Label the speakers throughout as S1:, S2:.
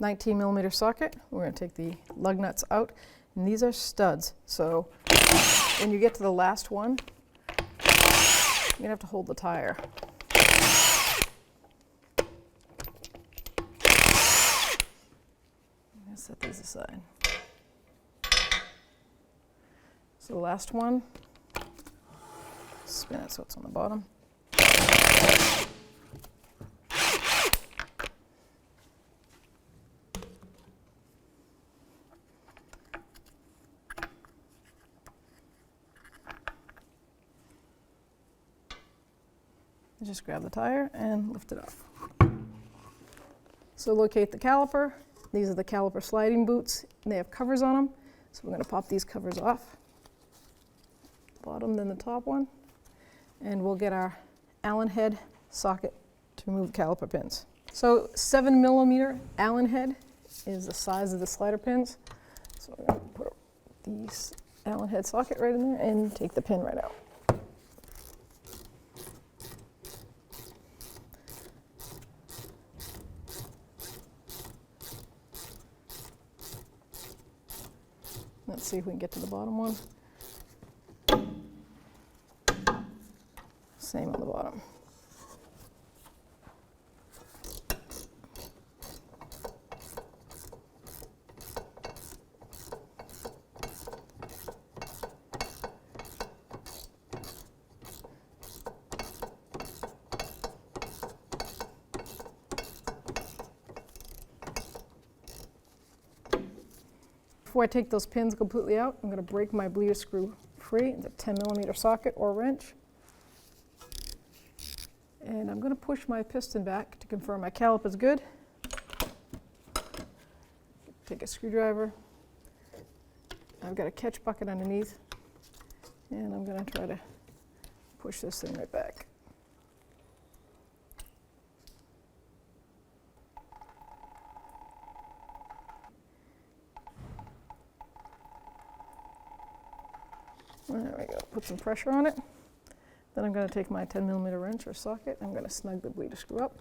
S1: 19mm socket. We're going to take the lug nuts out, and these are studs. So when you get to the last one, you're going to have to hold the tire. I'm going to set these aside. So the last one, spin it so it's on the bottom. Just grab the tire and lift it off. So locate the caliper. These are the caliper sliding boots. They have covers on them. So we're going to pop these covers off. Bottom, then the top one. And we'll get our Allen head socket to remove caliper pins. So 7mm Allen head is the size of the slider pins. So we're going to put the Allen head socket right in there and take the pin right out. Let's see if we can get to the bottom one. Same on the bottom. Before I take those pins completely out, I'm going to break my bleeder screw free. It's a 10mm socket or wrench. And I'm going to push my piston back to confirm my caliper is good. Take a screwdriver. I've got a catch bucket underneath. And I'm going to try to push this thing right back. There we go, put some pressure on it. Then I'm going to take my 10mm wrench or socket. I'm going to snug the bleeder screw up.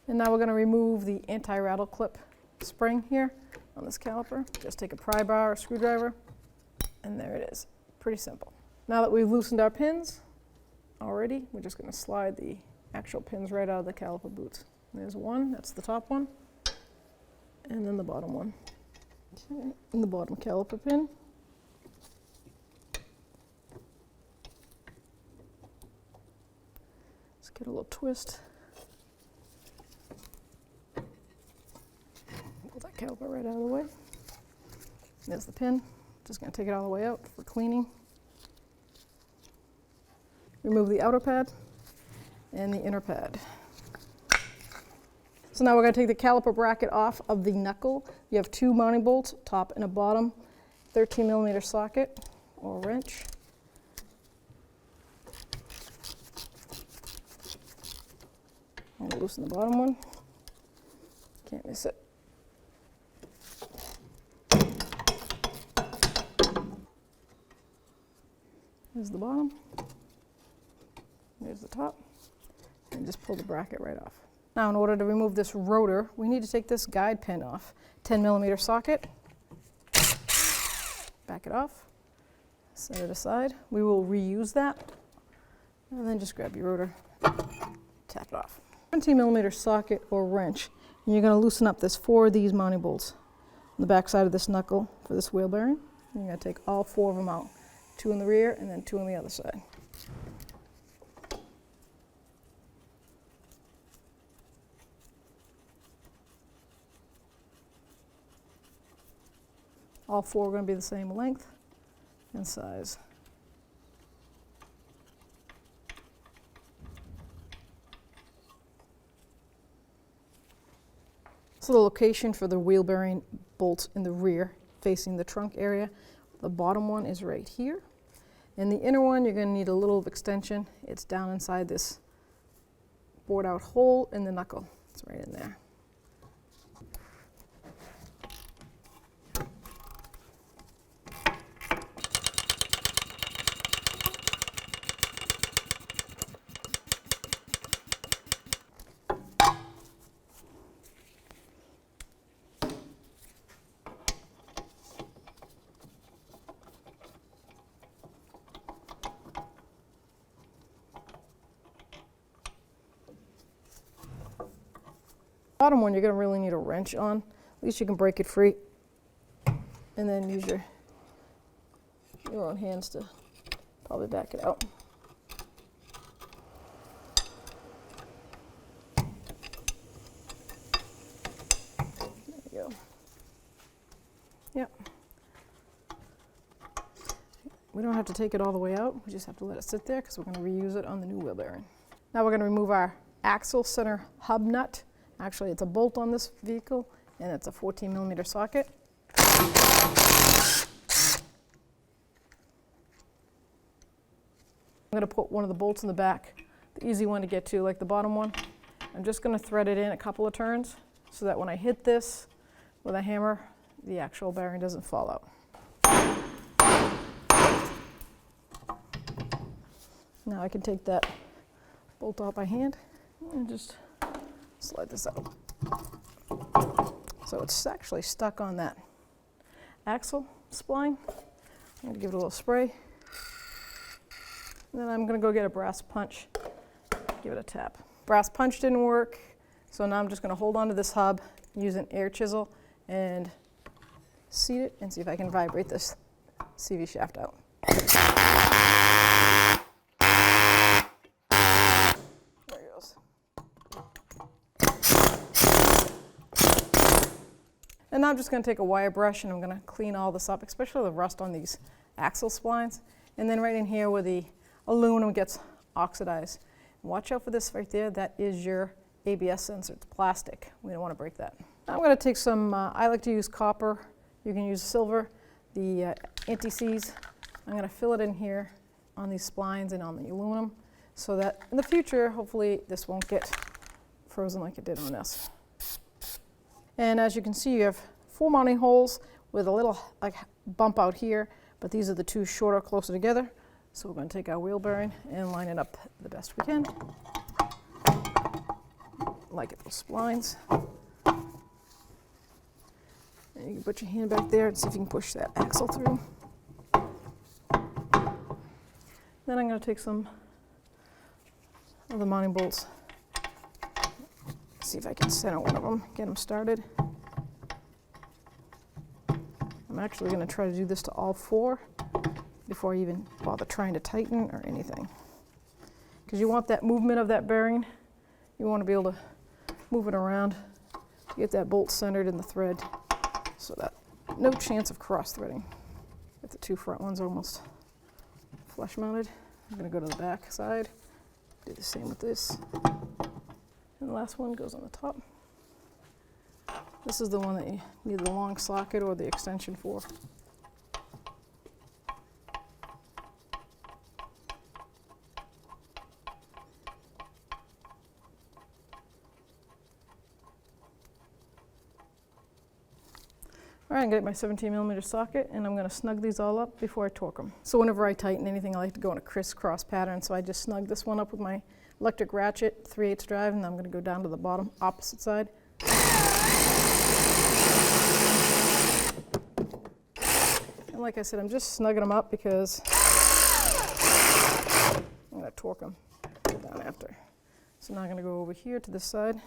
S1: And now we're going to remove the anti-rattle clip spring here on this caliper. Just take a pry bar or screwdriver, and there it is. Pretty simple. Now that we've loosened our pins already, we're just going to slide the actual pins right out of the caliper boots. There's one, that's the top one. And then the bottom one. Okay. And the bottom caliper pin. Let's get a little twist. Pull that caliper right out of the way. There's the pin. Just going to take it all the way out for cleaning. Remove the outer pad and the inner pad. So now we're going to take the caliper bracket off of the knuckle. You have two mounting bolts, top and a bottom, 13mm socket or wrench. I'm going to loosen the bottom one. Can't miss it. There's the bottom. There's the top. And just pull the bracket right off. Now, in order to remove this rotor, we need to take this guide pin off. 10mm socket. Back it off. Set it aside. We will reuse that. And then just grab your rotor, tap it off. 17mm socket or wrench. And you're going to loosen up this 4 of these mounting bolts on the back side of this knuckle for this wheel bearing. And you're going to take all 4 of them out. 2 in the rear and then 2 on the other side. All 4 are going to be the same length and size. So the location for the wheel bearing bolts in the rear facing the trunk area, the bottom one is right here. And the inner one, you're going to need a little extension. It's down inside this bored out hole in the knuckle. It's right in there. Bottom one, you're gonna really need a wrench on. At least you can break it free. And then use your own hands to probably back it out. There you go. Yep. We don't have to take it all the way out. We just have to let it sit there because we're going to reuse it on the new wheel bearing. Now we're going to remove our axle center hub nut. Actually, it's a bolt on this vehicle, and it's a 14mm socket. I'm going to put one of the bolts in the back, the easy one to get to, like the bottom one. I'm just going to thread it in a couple of turns so that when I hit this with a hammer, the actual bearing doesn't fall out. Now I can take that bolt off by hand and just slide this out. So it's actually stuck on that axle spline. I'm going to give it a little spray. And then I'm going to go get a brass punch, give it a tap. Brass punch didn't work, so now I'm just going to hold on to this hub, use an air chisel, and seat it and see if I can vibrate this CV shaft out. There it goes. And now I'm just going to take a wire brush and I'm going to clean all this up, especially the rust on these axle splines. And then right in here where the aluminum gets oxidized. Watch out for this right there. That is your ABS sensor. It's plastic. We don't want to break that. I'm going to take some, I like to use copper. You can use silver, the anti-seize. I'm going to fill it in here on these splines and on the aluminum so that in the future, hopefully, this won't get frozen like it did on this. And as you can see, you have 4 mounting holes with a little like bump out here, but these are the 2 shorter, closer together. So we're going to take our wheel bearing and line it up the best we can. Like it, those splines. And you can put your hand back there and see if you can push that axle through. Then I'm going to take some of the mounting bolts. See if I can center one of them, get them started. I'm actually going to try to do this to all 4 before I even bother trying to tighten or anything. Because you want that movement of that bearing. You want to be able to move it around to get that bolt centered in the thread so that no chance of cross threading. Get the 2 front ones almost flush mounted. I'm going to go to the back side, do the same with this. And the last one goes on the top. This is the one that you need the long socket or the extension for. All right, I'm going to get my 17mm socket and I'm going to snug these all up before I torque them. So whenever I tighten anything, I like to go in a crisscross pattern. So I just snug this one up with my electric ratchet, 3/8 drive, and then I'm going to go down to the bottom opposite side. And like I said, I'm just snugging them up because I'm going to torque them down after. So now I'm going to go over here to this side.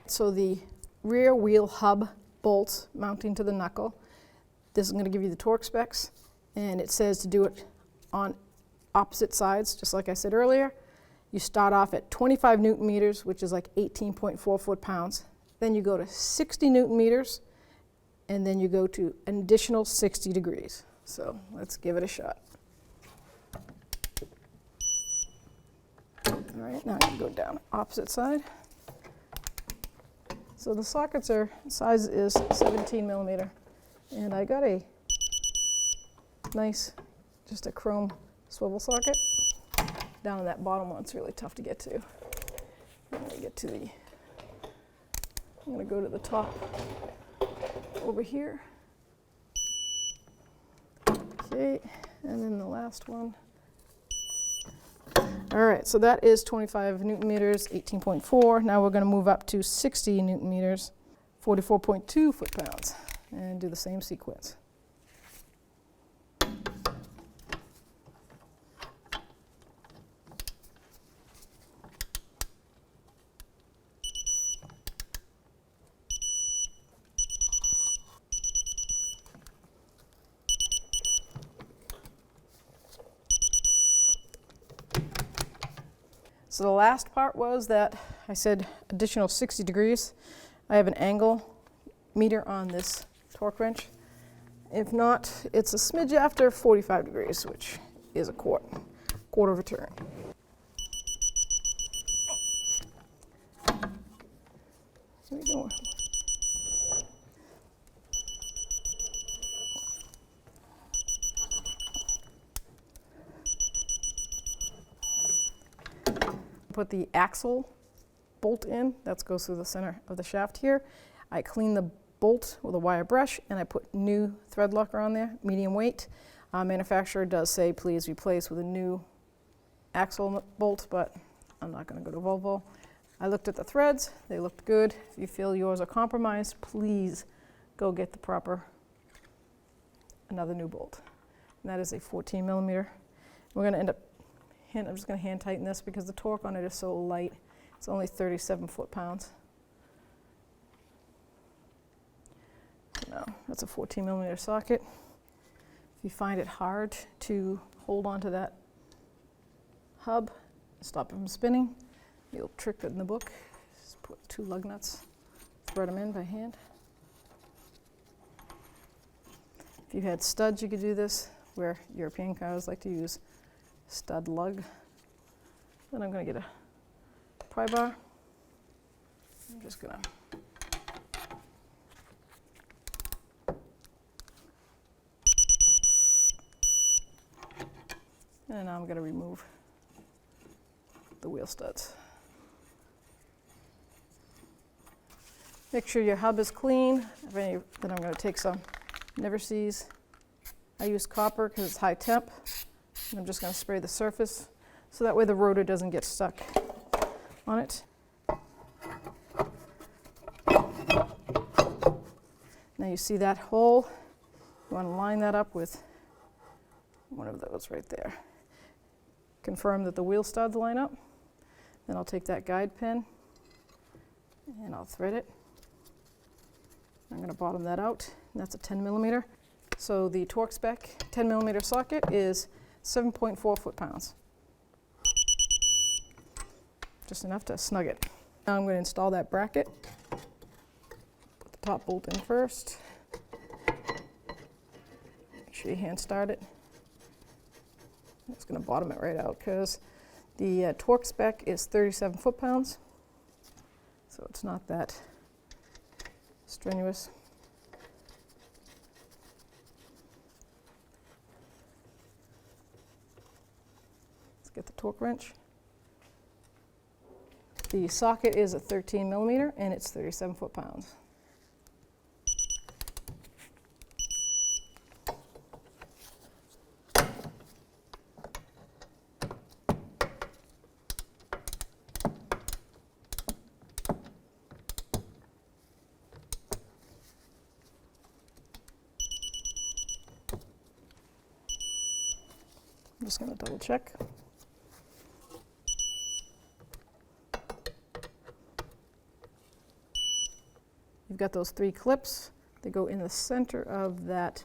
S1: So the rear wheel hub bolts mounting to the knuckle. This is going to give you the torque specs, and it says to do it on opposite sides, just like I said earlier. You start off at 25 Newton meters, which is like 18.4 foot-pounds. Then you go to 60 Newton meters, and then you go to an additional 60 degrees. So let's give it a shot. All right, now I'm going to go down opposite side. So the sockets are, size is 17mm, and I got a nice, just a chrome swivel socket. Down in that bottom one, it's really tough to get to. I'm going to get to the, I'm going to go to the top over here. Okay, and then the last one. All right, so that is 25 Newton meters, 18.4. Now we're going to move up to 60 Newton meters, 44.2 foot-pounds, and do the same sequence. So the last part was that I said additional 60 degrees. I have an angle meter on this torque wrench. If not, it's a smidge after 45 degrees, which is a quarter of a turn. Here we go. Put the axle bolt in, that goes through the center of the shaft here. I clean the bolt with a wire brush and I put new thread locker on there, medium weight. Manufacturer does say please replace with a new axle bolt, but I'm not going to go to Volvo. I looked at the threads, they looked good. If you feel yours are compromised, please go get another new bolt. And that is a 14 millimeter. We're going to end up I'm just going to hand tighten this because the torque on it is so light. It's only 37 foot-pounds. No, that's a 14 millimeter socket. If you find it hard to hold onto that hub, stop it from spinning, the old trick in the book is put 2 lug nuts, thread them in by hand. If you had studs, you could do this, where European cars like to use stud lug. Then I'm going to get a pry bar. I'm just going to and now I'm going to remove the wheel studs. Make sure your hub is clean. Then I'm going to take some Never Sees. I use copper because it's high temp. I'm just going to spray the surface so that way the rotor doesn't get stuck on it. Now you see that hole, you want to line that up with one of those right there. Confirm that the wheel studs line up. Then I'll take that guide pin and I'll thread it. I'm going to bottom that out, and that's a 10 millimeter. So the torque spec 10 millimeter socket is 7.4 foot-pounds. Just enough to snug it. Now I'm going to install that bracket. Put the top bolt in first. Make sure you hand start it. I'm just going to bottom it right out because the torque spec is 37 foot-pounds. So it's not that strenuous. Get the torque wrench. The socket is a 13 millimeter and it's 37 foot-pounds. I'm just going to double check. You've got those 3 clips. They go in the center of that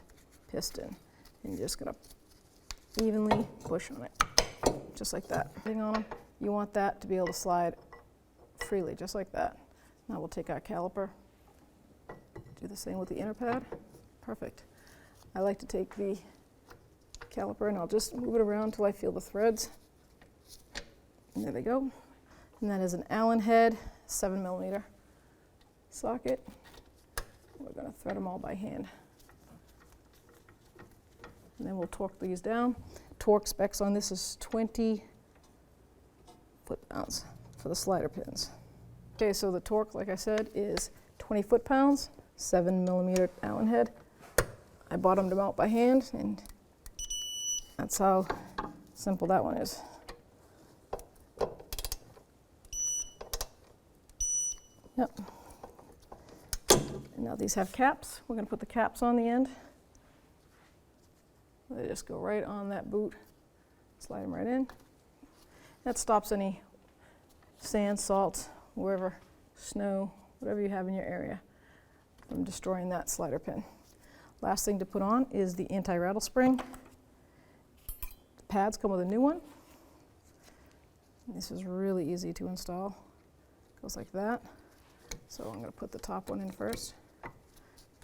S1: piston. And you're just going to evenly push on it, just like that. Putting on them, you want that to be able to slide freely, just like that. Now we'll take our caliper, do the same with the inner pad. Perfect. I like to take the caliper and I'll just move it around until I feel the threads. And there they go. And that is an Allen head 7 millimeter socket. We're going to thread them all by hand. And then we'll torque these down. Torque specs on this is 20 foot-pounds for the slider pins. Okay, so the torque, like I said, is 20 foot-pounds, 7 millimeter Allen head. I bottomed them out by hand, and that's how simple that one is. Yep. And now these have caps. We're going to put the caps on the end. They just go right on that boot. Slide them right in. That stops any sand, salt, wherever, snow, whatever you have in your area from destroying that slider pin. Last thing to put on is the anti-rattle spring. The pads come with a new one. This is really easy to install. Goes like that. So I'm going to put the top one in first,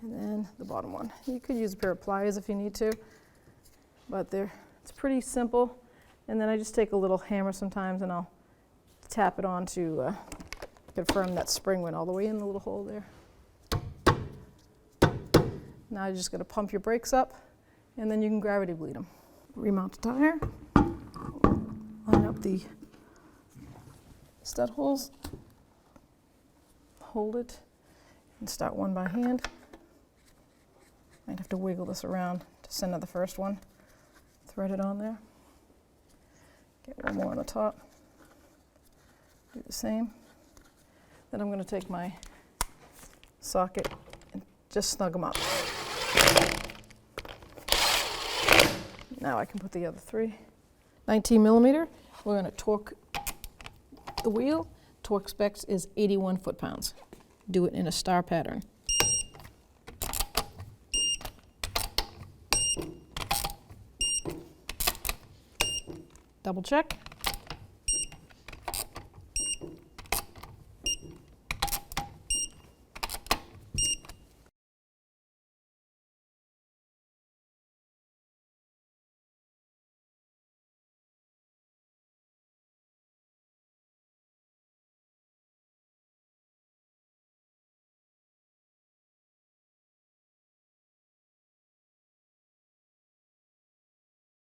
S1: and then the bottom one. You could use a pair of pliers if you need to, but it's pretty simple. And then I just take a little hammer sometimes and I'll tap it on to confirm that spring went all the way in the little hole there. Now you're just going to pump your brakes up, and then you can gravity bleed them. Remount the tire, line up the stud holes, hold it, and start one by hand. Might have to wiggle this around to center the first one. Thread it on there. Get one more on the top. Do the same. Then I'm going to take my socket and just snug them up. Now I can put the other 3. 19 millimeter, we're going to torque the wheel. Torque specs is 81 foot-pounds. Do it in a star pattern. Double check.